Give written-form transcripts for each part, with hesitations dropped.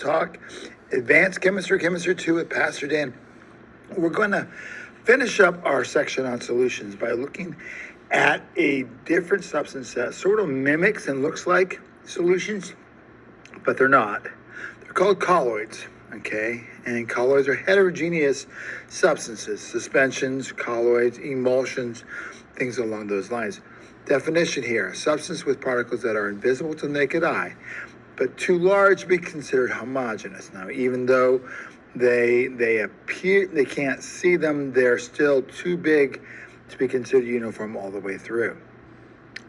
talk Advanced Chemistry, Chemistry 2 with Pastor Dan. We're going to finish up our section on solutions by looking at a different substance that sort of mimics and looks like solutions, but they're not. They're called colloids, okay? And colloids are heterogeneous substances, suspensions, colloids, emulsions, things along those lines. Definition here: a substance with particles that are invisible to the naked eye, but too large to be considered homogeneous. Now, even though they appear, they can't see them, they're still too big to be considered uniform all the way through.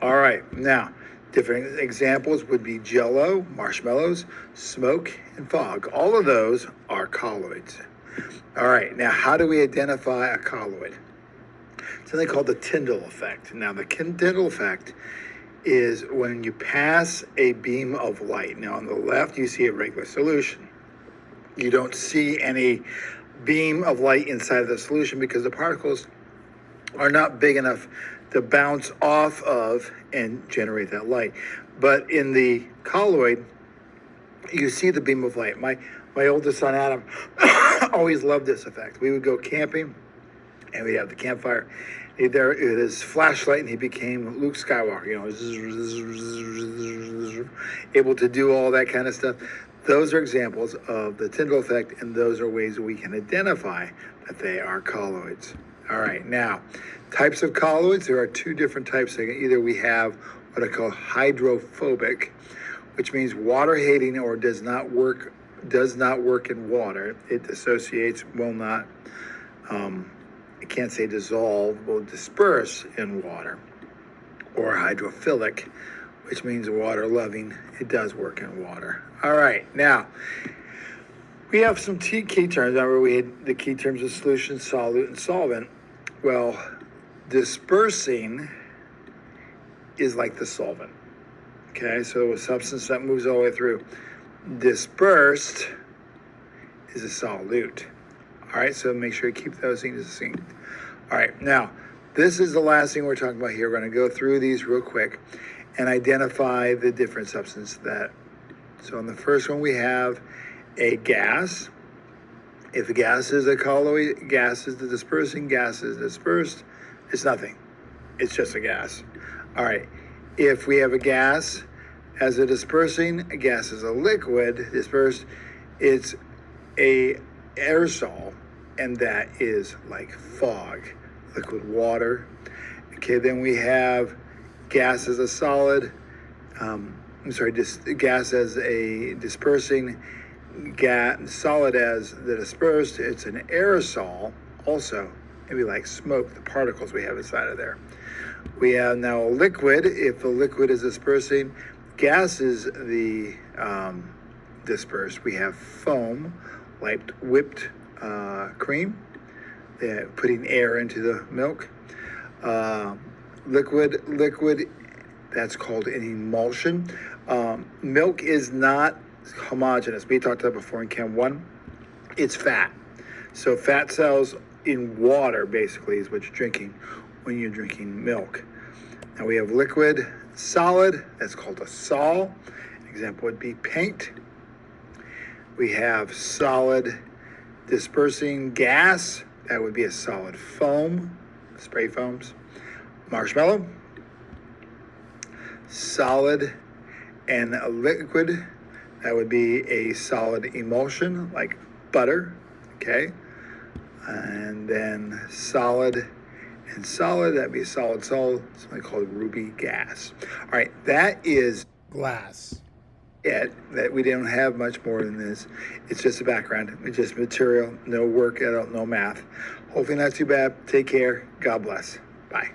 All right, now, different examples would be jello, marshmallows, smoke, and fog. All of those are colloids. All right, now how do we identify a colloid? Something called the Tyndall effect. Now, the Tyndall effect is when you pass a beam of light. Now, on the left, you see a regular solution. You don't see any beam of light inside of the solution because the particles are not big enough to bounce off of and generate that light. But in the colloid, you see the beam of light. My oldest son, Adam, always loved this effect. We would go camping, and we'd have the campfire there with his flashlight, and he became Luke Skywalker, able to do all that kind of stuff. Those are examples of the Tyndall effect, and those are ways we can identify that they are colloids. All right, now, types of colloids, there are two different types. Either we have what I call hydrophobic, which means water-hating or does not work in water. It dissociates, will not, I can't say dissolve, will disperse in water. Or hydrophilic, which means water-loving. It does work in water. All right, now, we have some key terms. Remember, we had the key terms of solution, solute, and solvent. Well, dispersing is like the solvent. Okay, so a substance that moves all the way through. Dispersed is a solute. All right, so make sure you keep those things the same. All right, now, this is the last thing we're talking about here. We're going to go through these real quick and identify the different substances that. So in the first one, we have a gas. If a gas is a colloid, gas is the dispersing, gas is dispersed, it's nothing. It's just a gas. All right, if we have a gas as a dispersing, a gas is a liquid dispersed, it's a aerosol, and that is like fog, liquid water. Okay, then we have gas as a solid, gas as a dispersing, solid as the dispersed. It's an aerosol also, maybe like smoke, the particles we have inside of there. We have now a liquid. If the liquid is dispersing, gas is the dispersed. We have foam, like whipped cream, putting air into the milk. Liquid, that's called an emulsion. Milk is not homogeneous. We talked about before in Chem 1. It's fat. So fat cells in water basically is what you're drinking when you're drinking milk. Now we have liquid, solid, that's called a sol. An example would be paint. We have solid dispersing gas, that would be a solid foam, spray foams. Marshmallow, solid and a liquid, that would be a solid emulsion like butter, okay? And then solid and solid, that'd be solid, something called ruby gas. All right, that is glass. it. That we don't have much more than this. It's just a background. It's just material, no work, no math. Hopefully not too bad. Take care. God bless. Bye.